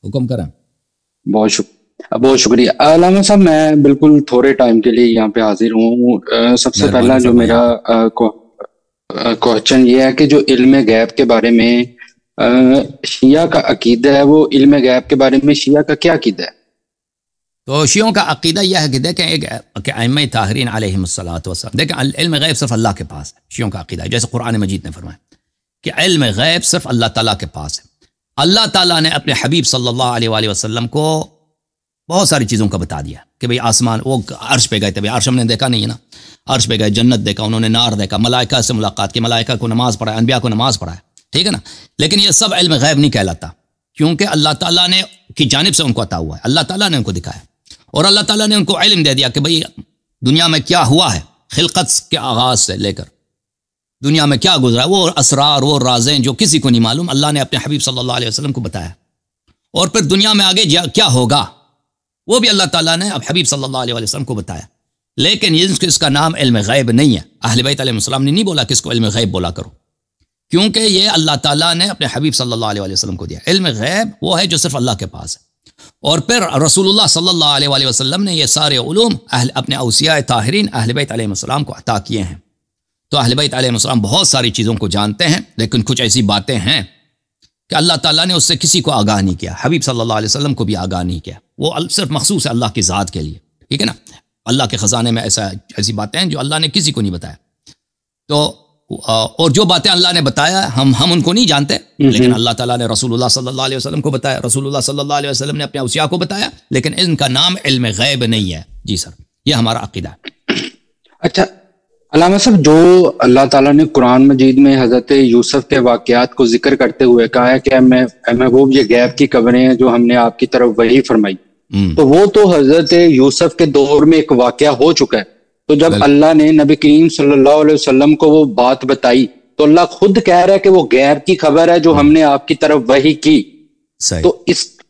حکم کریں. بہت شکریہ علامہ صاحب. میں بالکل تھوڑے ٹائم کے لیے یہاں پہ حاضر ہوں. سب سے پہلا جو میرا کوشچن یہ ہے کہ جو علم غیب کے بارے میں شیعہ کا عقیدہ ہے، وہ علم غیب کے بارے میں شیعہ کا کیا عقیدہ ہے؟ تو شیعوں کا عقیدہ یہ ہے کہ دیکھیں کہ ائمہ طاہرین علیہم الصلوۃ والسلام، دیکھیں علم غیب صرف اللہ کے پاس ہے. شیعوں کا عقیدہ ہے جیسے قرآن مجید نے فرمایا کہ علم غیب صرف اللہ تعالیٰ کے پاس ہے. اللہ تعالیٰ نے اپنے حبیب صلی اللہ علیہ وآلہ وسلم کو بہت ساری چیزوں کا بتا دیا کہ بھئی آسمان، وہ عرش پہ گئے تھے، عرش ہم نے دیکھا نہیں ہے نا، عرش پہ گئے، جنت دیکھا انہوں نے، نار دیکھا، ملائکہ سے ملاقات کی، ملائکہ کو نماز پڑھا، انبیاء کو نماز پڑھا ہے، ٹھیک ہے نا. لیکن یہ سب علم غیب نہیں کہلاتا، کیونکہ اللہ تعالیٰ نے کی جانب سے ان کو عطا ہوا ہے. اللہ تعالیٰ نے ان کو دکھایا اور اللہ تعالیٰ نے ان کو علم دے دیا کہ بھئی دنیا میں کیا ہوا ہے، خلقت کے آغاز سے لے کر دنیا میں کیا گزرا، وہ اسرار، وہ رازیں جو کسی کو نہیں معلوم، اللہ نے اپنے حبیب صلی اللہ علیہ وسلم کو بتایا. اور پھر دنیا میں آگے کیا ہوگا وہ بھی اللہ تعالیٰ نے اب حبیب صلی اللہ علیہ وسلم کو بتایا. لیکن اس کا نام علم غیب نہیں ہے. اہل بیت علیہ السلام نے نہیں بولا کہ اس کو علم غیب بولا کرو، کیونکہ یہ اللہ تعالیٰ نے اپنے حبیب صلی اللہ علیہ وسلم کو دیا. علم غیب وہ ہے جو صرف اللہ کے پاس ہے. اور پھر رسول اللہ صلی اللہ علیہ وسلم نے یہ سارے علوم اپنے اوصیاء طاہرین اہل بیت علیہ السلام کو عطا کیے ہیں. تو اہل بیت علیہ السلام بہت ساری چیزوں کو جانتے ہیں، لیکن کچھ ایسی باتیں ہیں کہ اللہ تعالیٰ نے اس سے کسی کو آگاہ نہیں کیا، حبیب صلی اللہ علیہ وسلم کو بھی آگاہ نہیں کیا. وہ صرف مخصوص ہے اللہ کی ذات کے لیے، ٹھیک ہے نا. اللہ کے خزانے میں ایسی باتیں ہیں جو اللہ نے کسی کو نہیں بتایا. تو اور جو باتیں اللہ نے بتایا ہم ان کو نہیں جانتے، لیکن اللہ تعالیٰ نے رسول اللہ صلی اللہ علیہ وسلم کو بتایا، رسول اللہ صلی اللہ علیہ وسلم نے اپنے اوصیاء کو بتایا، لیکن ان کا نام علم غیب نہیں ہے. جی سر، یہ ہمارا عقیدہ ہے. اچھا علامہ صاحب، جو اللہ تعالیٰ نے قرآن مجید میں حضرت یوسف کے واقعات کو ذکر کرتے ہوئے کہا ہے کہ اے محبوب یہ غیب کی خبریں ہیں جو ہم نے آپ کی طرف وحی فرمائی، تو وہ تو حضرت یوسف کے دور میں ایک واقعہ ہو چکا ہے. تو جب اللہ نے نبی کریم صلی اللہ علیہ وسلم کو وہ بات بتائی تو اللہ خود کہہ رہا ہے کہ وہ غیب کی خبر ہے جو ہم نے آپ کی طرف وحی کی. تو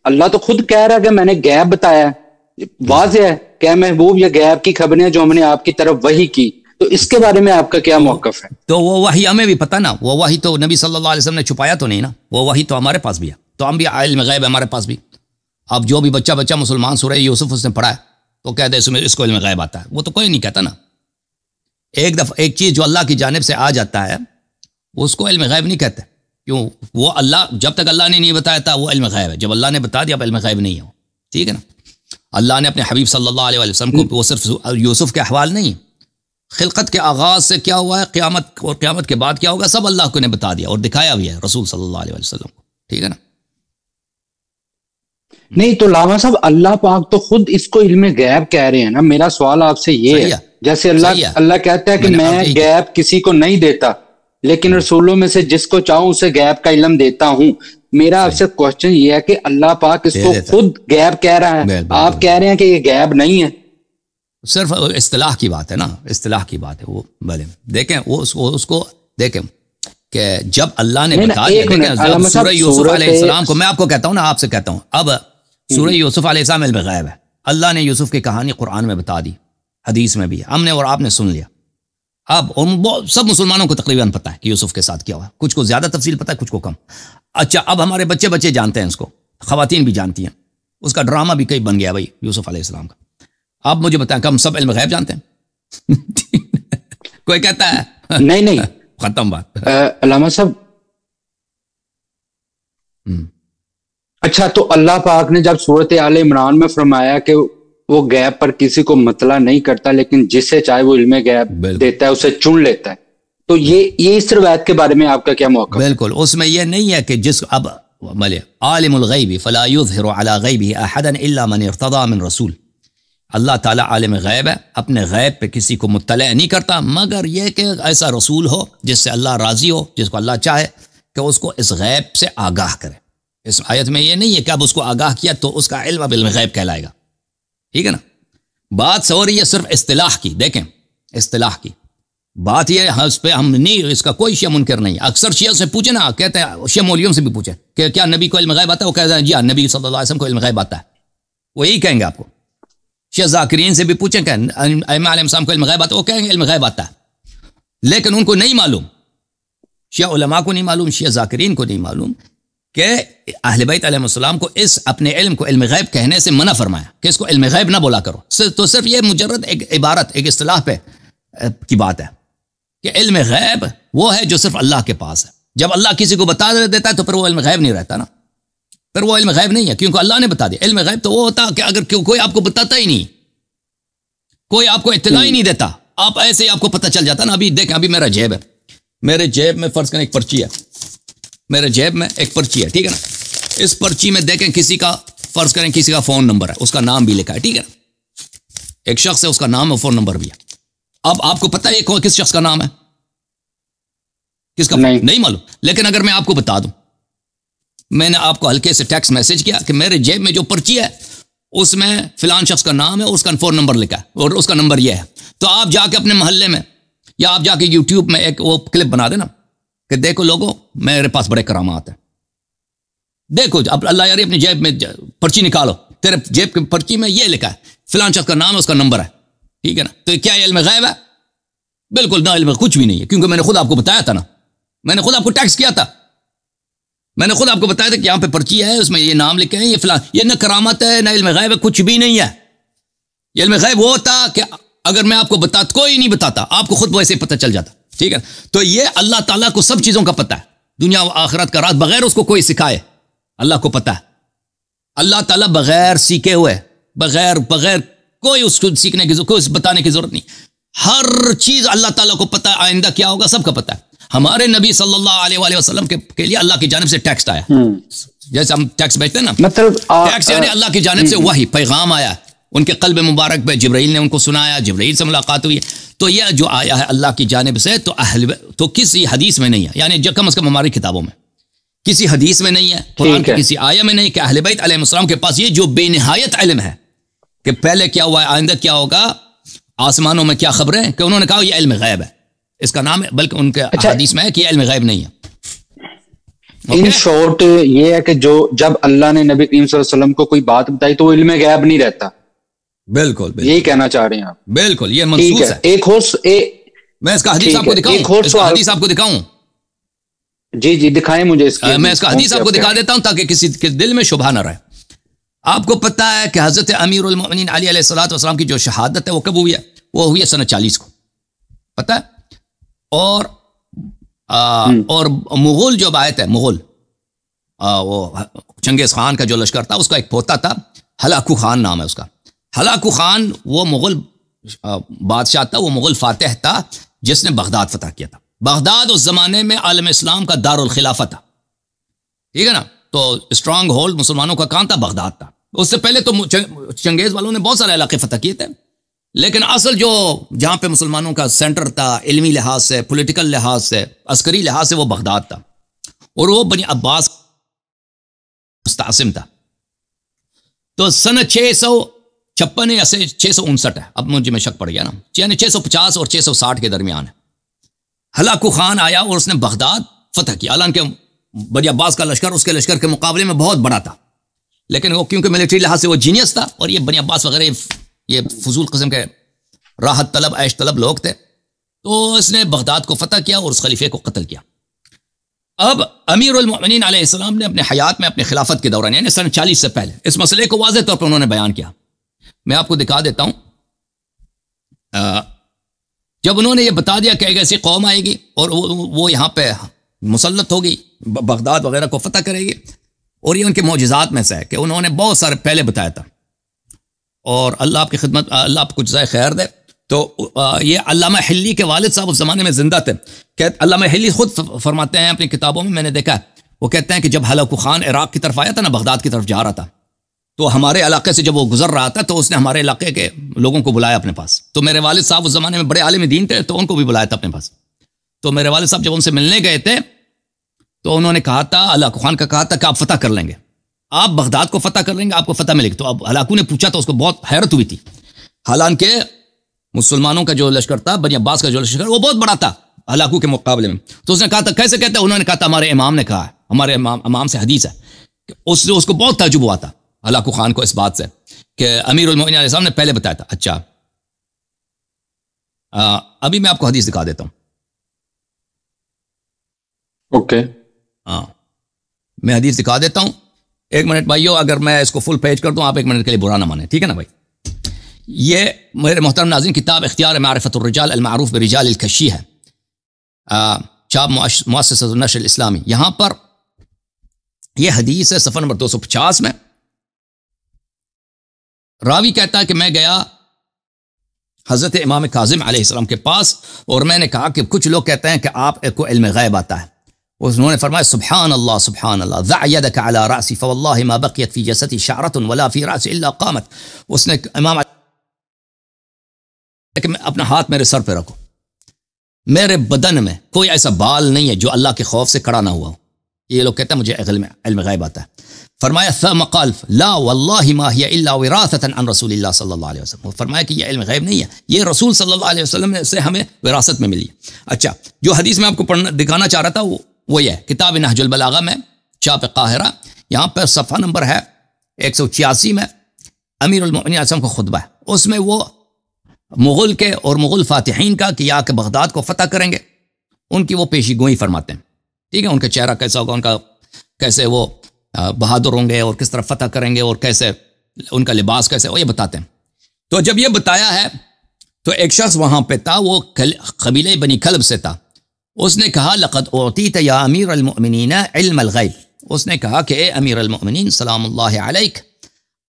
اللہ تو خود کہہ رہا ہے کہ میں نے غیب بتایا ہے، واضح ہے کہ اے محبوب یہ غیب کی خبریں جو ہم نے آپ کی طرف وحی کی. تو اس کے بارے میں آپ کا کیا موقف ہے؟ تو وہ وحی ہمیں بھی پتہ نا، وہ وحی تو نبی صلی اللہ علیہ وسلم نے چھپایا تو نہیں نا، وہ وحی تو ہمارے پاس بھی ہے. تو ہم بھی علم غیب ہے ہمارے پاس بھی. اب جو بھی بچہ مسلمان سورہ یوسف اس نے پڑھا ہے تو کہتے ہیں اس کو علم غیب آتا ہے، وہ تو کوئی نہیں کہتا نا. ایک دفعہ ایک چیز جو اللہ کی جانب سے آ جاتا ہے اس کو علم غیب نہیں کہتے. کیوں؟ وہ اللہ جب تک اللہ نے نہیں بتایا تھا وہ علم غیب ہے، جب اللہ نے بتا دیا اب علم غیب نہیں ہے، ٹھیک ہے نا. اللہ نے اپنے حبیب صلی اللہ علیہ وسلم کو وہ صرف یوسف کے احوال نہیں، خلقت کے آغاز سے کیا ہوا ہے، قیامت اور قیامت کے بعد کیا ہوگا، سب اللہ کو نے بتا دیا اور دکھایا بھی ہے رسول صلی اللہ علیہ وسلم کو، ٹھیک ہے نا. نہیں تو علامہ صاحب اللہ پاک تو خود اس کو علم غیب کہہ رہے ہیں نا. میرا سوال آپ سے یہ ہے جیسے اللہ کہتا ہے کہ میں غیب کسی کو نہیں دیتا لیکن رسولوں میں سے جس کو چاہوں اسے غیب کا علم دیتا ہوں. میرا آپ سے کوشچن یہ ہے کہ اللہ پاک اس کو خود غیب کہہ رہا ہے، آپ کہہ رہے ہیں کہ یہ غیب نہیں ہے. صرف اصطلاح کی بات ہے نا، اصطلاح کی بات ہے وہ. بھلے دیکھیں اس کو دیکھیں کہ جب اللہ نے بتا دیا، سورہ یوسف علیہ السلام کو میں آپ کو کہتا ہوں نا، آپ سے کہتا ہوں، اب سورہ یوسف علیہ السلام علم غیب ہے. اللہ نے یوسف کی کہانی قرآن میں بتا دی، حدیث میں بھی ہم نے اور آپ نے سن لیا. اب سب مسلمانوں کو تقریباً پتہ ہے کہ یوسف کے ساتھ کیا ہوا، کچھ کو زیادہ تفصیل پتہ ہے، کچھ کو کم. اچھا اب ہمارے بچے جانتے ہیں اس کو، خواتین بھی جانتی ہیں، اس کا ڈرامہ بھی کئی بن گیا بھائی یوسف علیہ السلام کا. آپ مجھے بتائیں کہ ہم سب علم غیب جانتے ہیں؟ کوئی کہتا ہے نہیں ختم بات. علامہ صاحب اچھا تو اللہ پاک نے جب سورۃ آل عمران میں فرمایا کہ وہ غیب پر کسی کو مطلع نہیں کرتا لیکن جسے چاہے وہ علم غیب دیتا ہے اسے چن لیتا ہے، تو یہ اس روایت کے بارے میں آپ کا کیا موقف؟ بالکل اس میں یہ نہیں ہے کہ جس اب عالم الغیب فلا یظہر علی غیبہ احدا الا من ارتضی من رسول. اللہ تعالیٰ عالم غیب ہے، اپنے غیب پہ کسی کو مطلع نہیں کرتا مگر یہ کہ ایسا رسول ہو جس سے اللہ راضی ہو، جس کو اللہ چاہے کہ اس کو اس غیب سے آگاہ کرے. اس آیت میں یہ نہیں ہے کہ اب اس کو آگاہ کیا تو اس کا علم اب علم غیب کہلائے گا، ٹھیک ہے نا. بات ہو رہی ہے صرف اصطلاح کی. دیکھیں اصطلاح کی بات یہ ہے، اس پہ ہم نہیں، اس کا کوئی شیعہ منکر نہیں. اکثر شیعہ سے پوچھیں نا، کہتے ہیں شیعہ مولیوں سے بھی پوچھیں کہ کیا نبی کو علم غیب آتا ہے، وہ کہتے ہیں جی ہاں نبی صلی اللہ علیہ وسلم کو علم غیب آتا ہے، وہی کہیں گے آپ کو. شیعہ ذاکرین سے بھی پوچھیں کہ ائمہ علیہ السلام کو علم غیب آتا ہے، وہ کہیں گے علم غیب آتا ہے، لیکن ان کو نہیں معلوم، شیعہ علماء کو نہیں معلوم، شیعہ ذاکرین کو نہیں معلوم کہ اہل بیت علیہ السلام کو اس اپنے علم کو علم غیب کہنے سے منع فرمایا کہ اس کو علم غیب نہ بولا کرو. تو صرف یہ مجرد ایک عبارت ایک اصطلاح پہ کی بات ہے کہ علم غیب وہ ہے جو صرف اللہ کے پاس ہے. جب اللہ کسی کو بتا دیتا ہے تو پھر وہ علم غیب نہیں رہتا نا, پھر وہ علم غیب نہیں ہے کیونکہ اللہ نے بتا دیا. علم غیب تو وہ ہوتا کہ اگر کوئی آپ کو بتاتا ہی نہیں, کوئی آپ کو اطلاع ہی نہیں دیتا, آپ ایسے ہی آپ کو پتہ چل جاتا نا. ابھی دیکھیں, ابھی میرا جیب ہے, میرے جیب میں فرض کریں ایک پرچی ہے, میرے جیب میں ایک پرچی ہے, ٹھیک ہے نا. اس پرچی میں دیکھیں کسی کا فرض کریں کسی کا فون نمبر ہے, اس کا نام بھی لکھا ہے, ٹھیک ہے نا. ایک شخص ہے, اس کا نام ہے, فون نمبر بھی ہے. اب آپ کو پتہ ہے کس شخص کا نام ہے, کس کا نہیں معلوم. لیکن اگر میں آپ کو بتا دوں, میں نے آپ کو ہلکے سے ٹیکسٹ میسج کیا کہ میرے جیب میں جو پرچی ہے اس میں فلان شخص کا نام ہے, اس کا فون نمبر لکھا ہے اور اس کا نمبر یہ ہے, تو آپ جا کے اپنے محلے میں یا آپ جا کے یوٹیوب میں ایک وہ کلپ بنا دینا کہ دیکھو لوگوں میرے پاس بڑے کرامات ہیں, دیکھو اب اللہ یاری اپنی جیب میں پرچی نکالو, تیرے جیب کی پرچی میں یہ لکھا ہے فلان شخص کا نام ہے, اس کا نمبر ہے, ٹھیک ہے نا. تو کیا علم غیب ہے؟ بالکل نہ, علم کچھ بھی نہیں ہے, کیونکہ میں نے خود آپ کو بتایا تھا نا, میں نے خود آپ کو ٹیکسٹ کیا تھا, میں نے خود آپ کو بتایا تھا کہ یہاں پہ پرچی ہے, اس میں یہ نام لکھے ہیں, یہ فلان, یہ نہ کرامت ہے نہ علم غیب ہے, کچھ بھی نہیں ہے. یہ علم غیب وہ ہوتا کہ اگر میں آپ کو بتاتا, کوئی نہیں بتاتا, آپ کو خود ویسے پتہ چل جاتا, ٹھیک ہے. تو یہ اللہ تعالیٰ کو سب چیزوں کا پتہ ہے, دنیا و آخرت کا راز, بغیر اس کو کوئی سکھائے اللہ کو پتہ ہے. اللہ تعالیٰ بغیر سیکھے ہوئے, بغیر کوئی اس کو سیکھنے کی کوئی بتانے کی ضرورت نہیں, ہر چیز اللہ تعالیٰ کو پتہ ہے, آئندہ کیا ہوگا سب کا پتہ ہے. ہمارے نبی صلی اللہ علیہ وآلہ وسلم کے لیے اللہ کی جانب سے ٹیکسٹ آیا, جیسے ہم ٹیکسٹ بھیجتے ہیں نا, مطلب ٹیکسٹ یعنی اللہ کی جانب سے وحی پیغام آیا, ان کے قلب مبارک پہ جبرائیل نے ان کو سنایا, جبرائیل سے ملاقات ہوئی, تو یہ جو آیا ہے اللہ کی جانب سے, تو کسی حدیث میں نہیں ہے, یعنی کم از کم ہماری کتابوں میں کسی حدیث میں نہیں ہے, قرآن کی کسی آیہ میں نہیں کہ اہل بیت علیہ السلام کے پاس یہ جو بے نہایت علم ہے کہ پہلے کیا ہوا ہے, آئندہ کیا ہوگا, آسمانوں میں کیا خبریں, کہ انہوں نے کہا یہ علم غیب ہے, اس کا نام ہے, بلکہ ان کے حدیث میں ہے کہ یہ علم غیب نہیں ہے. ان شارٹ یہ ہے کہ جب اللہ نے نبی کریم صلی اللہ علیہ وسلم کو کوئی بات بتائی تو وہ علم غیب نہیں رہتا. بالکل یہی کہنا چاہ رہے ہیں آپ. بالکل یہ منصوص ہے. ایک میں اس کا حدیث آپ کو دکھاؤں, حدیث آپ کو دکھاؤں, جی دکھائیں مجھے اس کی, میں اس کا حدیث آپ کو دکھا دیتا ہوں تاکہ کسی کے دل میں شبہ نہ رہے. آپ کو پتہ ہے کہ حضرت امیر المؤمنین علی علیہ الصلوۃ والسلام کی جو شہادت ہے وہ کب ہوئی ہے؟ وہ ہوئی ہے سنہ 40 کو, پتہ ہے. اور مغول جو آئے تھے, مغول وہ چنگیز خان کا جو لشکر تھا, اس کا ایک پوتا تھا, ہلاکو خان نام ہے اس کا. ہلاکو خان وہ مغل بادشاہ تھا, وہ مغل فاتح تھا جس نے بغداد فتح کیا تھا. بغداد اس زمانے میں عالم اسلام کا دار الخلافہ تھا, ٹھیک ہے نا. تو اسٹرانگ ہولڈ مسلمانوں کا کہاں تھا؟ بغداد تھا. اس سے پہلے تو چنگیز والوں نے بہت سارے علاقے فتح کیے تھے, لیکن اصل جو جہاں پہ مسلمانوں کا سینٹر تھا علمی لحاظ سے, پولیٹیکل لحاظ سے, عسکری لحاظ سے, وہ بغداد تھا, اور وہ بنی عباس مستعصم تھا. تو سنہ 656 یا 659 ہے, اب مجھے میں شک پڑ گیا نا, یعنی 650 اور 660 کے درمیان ہے. ہلاکو خان آیا اور اس نے بغداد فتح کیا. حالانکہ بنی عباس کا لشکر اس کے لشکر کے مقابلے میں بہت بڑا تھا, لیکن وہ کیونکہ ملٹری لحاظ سے وہ جینیس تھا, اور یہ بنی عباس وغیرہ یہ فضول قسم کے راحت طلب عیش طلب لوگ تھے, تو اس نے بغداد کو فتح کیا اور اس خلیفے کو قتل کیا. اب امیر المؤمنین علیہ السلام نے اپنے حیات میں اپنے خلافت کے دوران یعنی سن 40 سے پہلے اس مسئلے کو واضح طور پر انہوں نے بیان کیا. میں آپ کو دکھا دیتا ہوں. جب انہوں نے یہ بتا دیا کہ ایک ایسی قوم آئے گی اور وہ یہاں پہ مسلط ہوگی, بغداد وغیرہ کو فتح کرے گی, اور یہ ان کے معجزات میں سے ہے کہ انہوں نے بہت سارے پہلے بتایا تھا, اور اللہ آپ کی خدمت, اللہ آپ کو جزائے خیر دے. تو یہ علامہ حلی کے والد صاحب اس زمانے میں زندہ تھے, کہ علامہ حلی خود فرماتے ہیں اپنی کتابوں میں نے دیکھا, وہ کہتے ہیں کہ جب ہلاکو خان عراق کی طرف آیا تھا نا, بغداد کی طرف جا رہا تھا, تو ہمارے علاقے سے جب وہ گزر رہا تھا تو اس نے ہمارے علاقے کے لوگوں کو بلایا اپنے پاس. تو میرے والد صاحب اس زمانے میں بڑے عالم دین تھے, تو ان کو بھی بلایا تھا اپنے پاس. تو میرے والد صاحب جب ان سے ملنے گئے تھے تو انہوں نے کہا تھا, ہلاکو خان کا کہا تھا کہ آپ فتح کر لیں گے, آپ بغداد کو فتح کر لیں گے, آپ کو فتح ملے گی. تو اب ہلاکو نے پوچھا تو اس کو بہت حیرت ہوئی تھی, حالانکہ مسلمانوں کا جو لشکر تھا, بنی عباس کا جو لشکر, وہ بہت بڑا تھا ہلاکو کے مقابلے میں. تو اس نے کہا تھا کیسے کہتے ہیں؟ انہوں نے کہا تھا ہمارے امام نے کہا ہے, ہمارے امام سے حدیث ہے. اس کو بہت تعجب ہوا تھا ہلاکو خان کو اس بات سے کہ امیر المؤمنین علیہ السلام نے پہلے بتایا تھا. اچھا ابھی میں آپ کو حدیث دکھا دیتا ہوں. اوکے. ہاں میں حدیث دکھا دیتا ہوں. 1 منٹ بھائیو، اگر میں اس کو فل پیج کر دوں آپ 1 منٹ کے لیے برا نہ مانیں، ٹھیک ہے نا بھائی. یہ میرے محترم ناظرین کتاب اختیار معرفت الرجال المعروف برجال الکشی ہے، چاپ مؤسسۃ النشر الاسلامی. یہاں پر یہ حدیث ہے صفحہ نمبر 250 میں. راوی کہتا ہے کہ میں گیا حضرت امام کاظم علیہ السلام کے پاس اور میں نے کہا کہ کچھ لوگ کہتے ہیں کہ آپ کو علم غیب آتا ہے. انہوں نے فرمایا سبحان اللہ ضع يدك على رأسي فوالله ما بقيت في جسدي شعرة ولا في رأسي الا قامت. اس نے امام کہ اپنا ہاتھ میرے سر پہ رکھو، میرے بدن میں کوئی ایسا بال نہیں ہے جو اللہ کے خوف سے کھڑا نہ ہوا ہو. یہ لوگ کہتے ہیں مجھے علم غیب آتا ہے. فرمایا ثم قال لا والله ما هي الا وراثه عن رسول الله صلی اللہ علیہ وسلم. فرمایا کہ یہ علم غیب نہیں ہے، یہ رسول صلی اللہ علیہ وسلم سے ہمیں وراثت میں ملی ہے. اچھا، جو حدیث میں آپ کو دکھانا چاہ رہا تھا وہ یہ کتاب نہج البلاغہ میں چاپ قاہرہ، یہاں پر صفحہ نمبر ہے 186 میں امیر المؤمنین علیہ السلام کا خطبہ ہے. اس میں وہ مغل کے اور مغل فاتحین کا کہ یا کہ بغداد کو فتح کریں گے ان کی وہ پیشی گوئی فرماتے ہیں. ٹھیک ہے، ان کا چہرہ کیسا ہوگا، ان کا کیسے وہ بہادر ہوں گے اور کس طرح فتح کریں گے اور کیسے ان کا لباس کیسے، وہ یہ بتاتے ہیں. تو جب یہ بتایا ہے تو ایک شخص وہاں پہ تھا، وہ قبیلہ بنی کلب سے تھا. اس نے کہا لقد اعطیت یا امیر المؤمنین علم الغیب. اس نے کہا کہ اے امیر المؤمنین سلام اللہ علیک،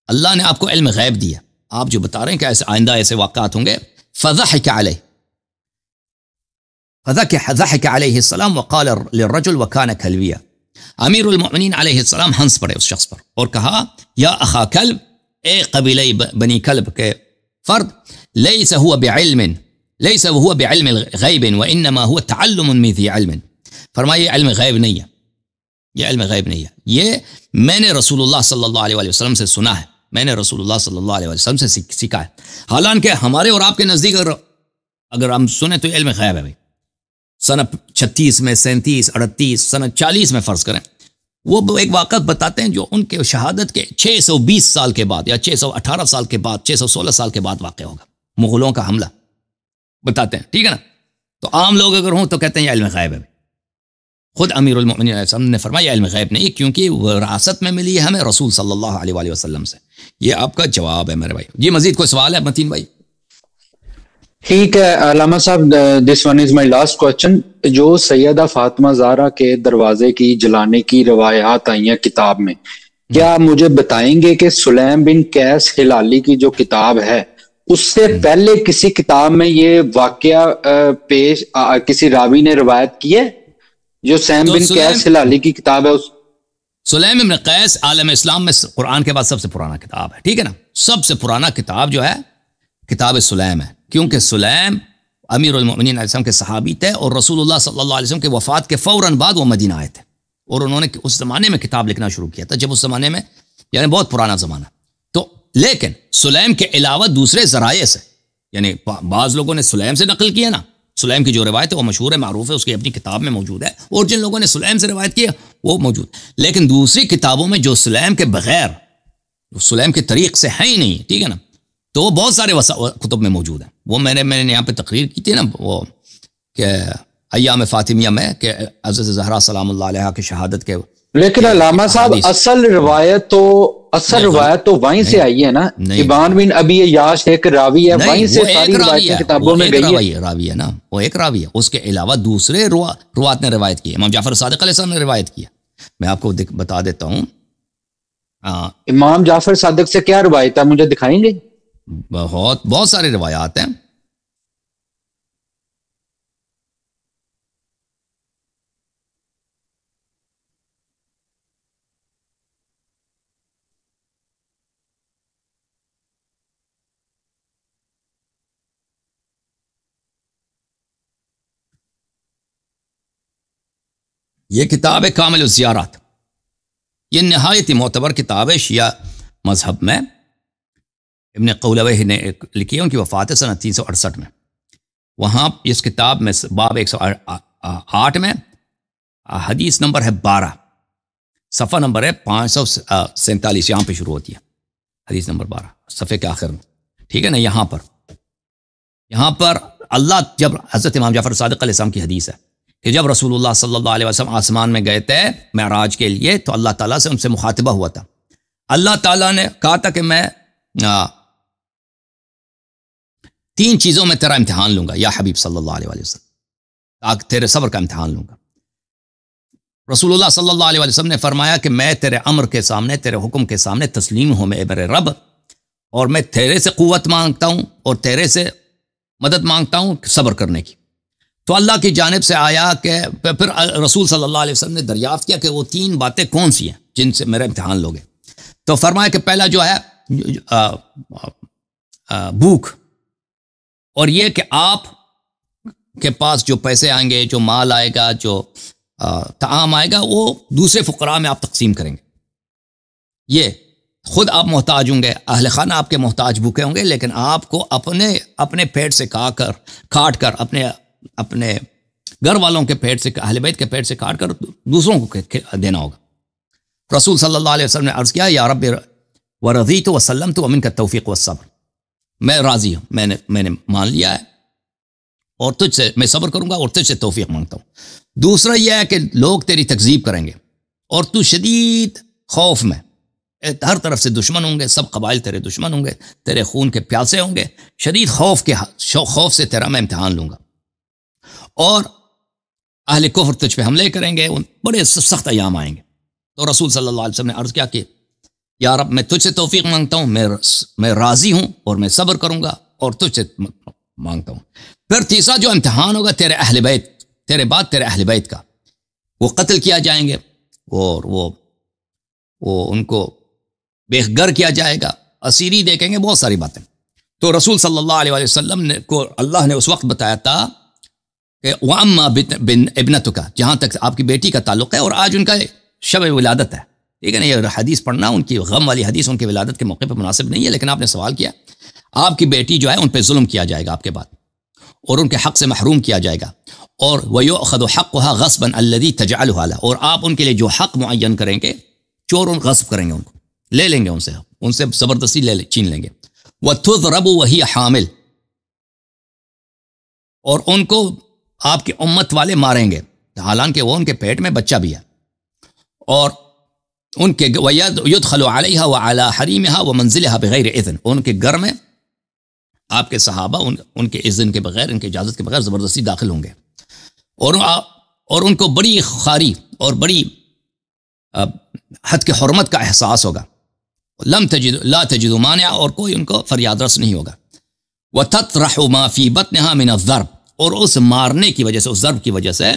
اللہ نے آپ کو علم غیب دیا، آپ جو بتا رہے ہیں کہ ایسے آئندہ ایسے واقعات ہوں گے. فضحک علیہ فضحک علیہ السلام وقال للرجل وکان کلبیا. امیر المؤمنین علیہ السلام ہنس پڑے اس شخص پر اور کہا یا اخا کلب، اے قبیلہ بنی کلب کے فرد، لیس هو بعلم غیب وانما هو تعلم من ذی علم. فرمایا یہ علم غیب نہیں ہے، یہ علم غیب نہیں ہے، یہ میں نے رسول اللہ صلی اللہ علیہ وسلم سے سنا ہے، میں نے رسول اللہ صلی اللہ علیہ وسلم سے سیکھا ہے. حالانکہ ہمارے اور آپ کے نزدیک اگر ہم سنیں تو یہ علم غیب ہے بھائی. سنت 36 میں 37 38 سنت 40 میں فرض کریں، وہ ایک واقعہ بتاتے ہیں جو ان کے شہادت کے 620 سال کے بعد یا 618 سال کے بعد 616 سال کے بعد واقع ہوگا. مغلوں کا حملہ بتاتے ہیں، ٹھیک ہے نا. تو عام لوگ اگر ہوں تو کہتے ہیں یہ علم غیب ہے. خود امیر المؤمنین علیہ السلام نے فرمایا علم غیب نہیں، کیونکہ وراثت میں ملی ہے ہمیں رسول صلی اللہ علیہ وآلہ وسلم سے. یہ آپ کا جواب ہے میرے بھائی. جی مزید کوئی سوال ہے متین بھائی؟ ٹھیک ہے علامہ صاحب، this one is my last question. جو سیدہ فاطمہ زہرا کے دروازے کی جلانے کی روایات آئی ہیں کتاب میں، کیا مجھے بتائیں گے کہ سلیم بن قیس ہلالی کی جو کتاب ہے اس سے پہلے کسی کتاب میں یہ واقعہ پیش کسی راوی نے روایت کی ہے؟ جو سلیم بن قیس ہلالی کی کتاب ہے، سلیم بن قیس عالم اسلام میں قرآن کے بعد سب سے پرانا کتاب ہے، ٹھیک ہے نا. سب سے پرانا کتاب جو ہے کتاب سلیم ہے، کیونکہ سلیم امیر المؤمنین علیہ السلام کے صحابی تھے اور رسول اللہ صلی اللہ علیہ وسلم کے وفات کے فوراً بعد وہ مدینہ آئے تھے اور انہوں نے اس زمانے میں کتاب لکھنا شروع کیا تھا، جب اس زمانے میں یعنی بہت پرانا زمانہ. تو لیکن سلیم کے علاوہ دوسرے ذرائع سے، یعنی بعض لوگوں نے سلیم سے نقل کیا نا، سلیم کی جو روایت ہے وہ مشہور ہے، معروف ہے، اس کی اپنی کتاب میں موجود ہے، اور جن لوگوں نے سلیم سے روایت کی ہے وہ موجود. لیکن دوسری کتابوں میں جو سلیم کے بغیر سلیم کے طریق سے ہے ہی نہیں، ٹھیک ہے نا، تو وہ بہت سارے کتب میں موجود ہیں. وہ میں نے یہاں پہ تقریر کی تھی نا، وہ کہ ایام فاطمیہ میں کہ حضرت زہرا سلام اللہ علیہ کی شہادت کے. لیکن علامہ صاحب اصل روایت تو وہیں سے آئی ہے نا. ابان بن ابی یاش ایک راوی ہے، وہیں سے ساری روایتیں کتابوں میں گئی ہے. راوی ہے نا، وہ ایک راوی ہے، اس کے علاوہ دوسرے روات نے روایت کی ہے. امام جعفر صادق علیہ السلام نے روایت کی ہے. میں آپ کو بتا دیتا ہوں. امام جعفر صادق سے کیا روایت ہے، مجھے دکھائیں گے؟ بہت سارے روایات ہیں. یہ کتاب ہے کامل الزیارات، یہ نہایت ہی معتبر کتاب ہے شیعہ مذہب میں. ابن قولویہ نے لکھی ہے، ان کی وفات ہے سنہ 368 میں. وہاں اس کتاب میں باب 108 میں حدیث نمبر ہے 12، صفحہ نمبر ہے 547، یہاں پہ شروع ہوتی ہے حدیث نمبر 12 صفحے کے آخر میں، ٹھیک ہے نا. یہاں پر اللہ جب حضرت امام جعفر صادق علیہ السلام کی حدیث ہے کہ جب رسول اللہ صلی اللہ علیہ وسلم آسمان میں گئے تھے معراج کے لیے تو اللہ تعالیٰ سے ان سے مخاطبہ ہوا تھا. اللہ تعالیٰ نے کہا تھا کہ میں 3 چیزوں میں تیرا امتحان لوں گا یا حبیب صلی اللہ علیہ وسلم، تاکہ تیرے صبر کا امتحان لوں گا. رسول اللہ صلی اللہ علیہ وسلم نے فرمایا کہ میں تیرے امر کے سامنے، تیرے حکم کے سامنے تسلیم ہوں میں میرے رب، اور میں تیرے سے قوت مانگتا ہوں اور تیرے سے مدد مانگتا ہوں صبر کرنے کی. تو اللہ کی جانب سے آیا کہ پھر رسول صلی اللہ علیہ وسلم نے دریافت کیا کہ وہ 3 باتیں کون سی ہیں جن سے میرا امتحان لوگے. تو فرمایا کہ پہلا جو ہے بھوک، اور یہ کہ آپ کے پاس جو پیسے آئیں گے، جو مال آئے گا، جو طعام آئے گا، وہ دوسرے فقراء میں آپ تقسیم کریں گے. یہ خود آپ محتاج ہوں گے، اہل خانہ آپ کے محتاج بھوکے ہوں گے، لیکن آپ کو اپنے پیٹ سے کاٹ کر اپنے گھر والوں کے پیٹ سے، اہل بیت کے پیٹ سے کاٹ کر دوسروں کو دینا ہوگا. رسول صلی اللہ علیہ وسلم نے عرض کیا یا رب ورضیت وسلمت ومنک التوفیق والصبر، میں راضی ہوں، میں نے مان لیا ہے اور تجھ سے میں صبر کروں گا اور تجھ سے توفیق مانگتا ہوں. دوسرا یہ ہے کہ لوگ تیری تکذیب کریں گے اور تو شدید خوف میں، ہر طرف سے دشمن ہوں گے، سب قبائل تیرے دشمن ہوں گے، تیرے خون کے پیاسے ہوں گے، شدید خوف سے تیرا میں امتحان لوں گا، اور اہل کفر تجھ پہ حملے کریں گے، بڑے سخت ایام آئیں گے. تو رسول صلی اللہ علیہ وسلم نے عرض کیا کہ یا رب میں تجھ سے توفیق مانگتا ہوں، میں راضی ہوں اور میں صبر کروں گا اور تجھ سے مانگتا ہوں. پھر تیسرا جو امتحان ہوگا تیرے اہل بیت، تیرے بعد تیرے اہل بیت کا، وہ قتل کیا جائیں گے اور وہ ان کو بے گھر کیا جائے گا، اسیری دیکھیں گے، بہت ساری باتیں. تو رسول صلی اللہ علیہ وسلم کو اللہ نے اس وقت بتایا تھا کہ وَأَمَّا ابْنَتُكَ، جہاں تک آپ کی بیٹی کا تعلق ہے، اور آج ان کا شب ولادت ہے، ٹھیک ہے نا. یہ حدیث پڑھنا، ان کی غم والی حدیث ان کی ولادت کے موقع پہ مناسب نہیں ہے، لیکن آپ نے سوال کیا. آپ کی بیٹی جو ہے ان پہ ظلم کیا جائے گا آپ کے بعد، اور ان کے حق سے محروم کیا جائے گا، اور وَيُؤْخَذُ حَقُّهَا غَصْبًا الَّذِي تَجْعَلُهَا لَهَا، اور آپ ان کے لیے جو حق معین کریں گے، چور ان غصب کریں گے، ان کو لے لیں گے، ان سے زبردستی چھین لیں گے. وَتُضْرَبُ وَهِيَ حَامِلٌ، اور ان کو آپ کی امت والے ماریں گے حالانکہ وہ ان کے پیٹ میں بچہ بھی ہے، اور ان کے يُدْخَلُ عَلَيْهَا وَعَلَى حَرِيمِهَا وَمَنزِلِهَا بغیر اذن، ان کے گھر میں آپ کے صحابہ ان کے اذن کے بغیر، ان کے اجازت کے بغیر زبردستی داخل ہوں گے، اور ان کو بڑی خواری اور بڑی حد کے حرمت کا احساس ہوگا. لا تجد مانع، اور کوئی ان کو فریاد رس نہیں ہوگا. وَتَطْرَحُ مَا فِي بَطْنِهَا مِنَ الضَّرْبِ، اور اس مارنے کی وجہ سے، اس ضرب کی وجہ سے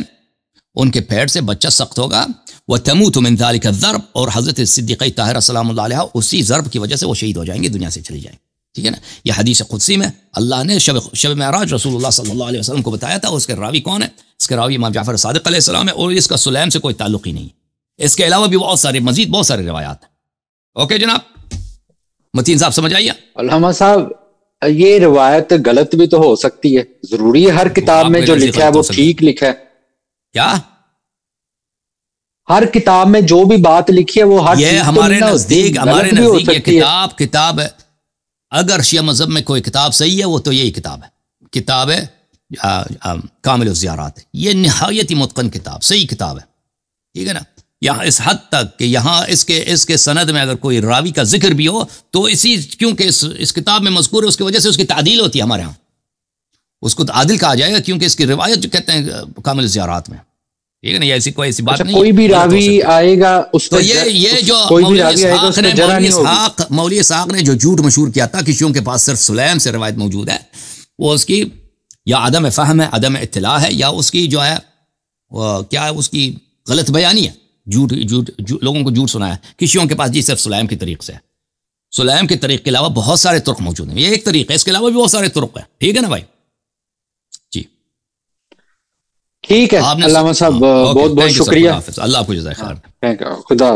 ان کے پیٹ سے بچہ سخت ہوگا. وَتَمُوتُ مِنْ ذَلِكَ الضَّرْبِ، اور حضرت صدیقہ طاہرہ سلام اللہ علیہ اسی ضرب کی وجہ سے وہ شہید ہو جائیں گے، دنیا سے چلی جائیں گے، ٹھیک ہے نا. یہ حدیث قدسی میں اللہ نے شب معراج رسول اللہ صلی اللہ علیہ وسلم کو بتایا تھا. اس کے راوی کون ہے؟ اس کے راوی امام جعفر صادق علیہ السلام ہے، اور اس کا سلیم سے کوئی تعلق ہی نہیں. اس کے علاوہ بھی مزید بہت سارے روایات ہیں. اوکے جناب، متین صاحب سمجھ آئیے؟ علامہ صاحب یہ روایت غلط بھی تو ہو سکتی ہے، ضروری ہے ہر کتاب میں جو لکھا ہے وہ ٹھیک لکھا ہے؟ کیا ہر کتاب میں جو بھی بات لکھی ہے وہ ہر یہ ہمارے نزدیک یہ کتاب ہے. اگر شیعہ مذہب میں کوئی کتاب صحیح ہے وہ تو یہی کتاب ہے کامل الزیارات ہے. یہ نہایت ہی متقن کتاب، صحیح کتاب ہے، ٹھیک ہے نا. یہاں اس حد تک کہ یہاں اس کے سند میں اگر کوئی راوی کا ذکر بھی ہو تو کیونکہ اس کتاب میں مذکور ہے، اس کی وجہ سے اس کی تعدیل ہوتی ہے. ہمارے ہاں اس کو عادل کہا جائے گا کیونکہ اس کی روایت جو کہتے ہیں کامل الزیارات میں، ٹھیک ہے نا. ایسی بات نہیں. کوئی بھی راوی آئے گا اس تو یہ جو مولوی اسحاق نے جو جھوٹ مشہور کیا تھا کہ شیعوں کے پاس صرف سلیم سے روایت موجود ہے، وہ اس کی یا عدم فہم ہے، عدم اطلاع ہے، یا اس کی جو ہے کیا ہے، اس کی غلط بیانی ہے، جھوٹ لوگوں کو جھوٹ سنایا کہ شیعوں کے پاس جی صرف سلیم کے طریق سے ہے. سلیم کے طریق کے علاوہ بہت سارے طرق موجود ہیں. یہ ایک طریق ہے، اس کے علاوہ بھی بہت سارے طرق ہیں، ٹھیک ہے نا بھائی جی. ٹھیک ہے علامہ صاحب، بہت بہت شکریہ. اللہ آپ کو جزائے خیر. خدا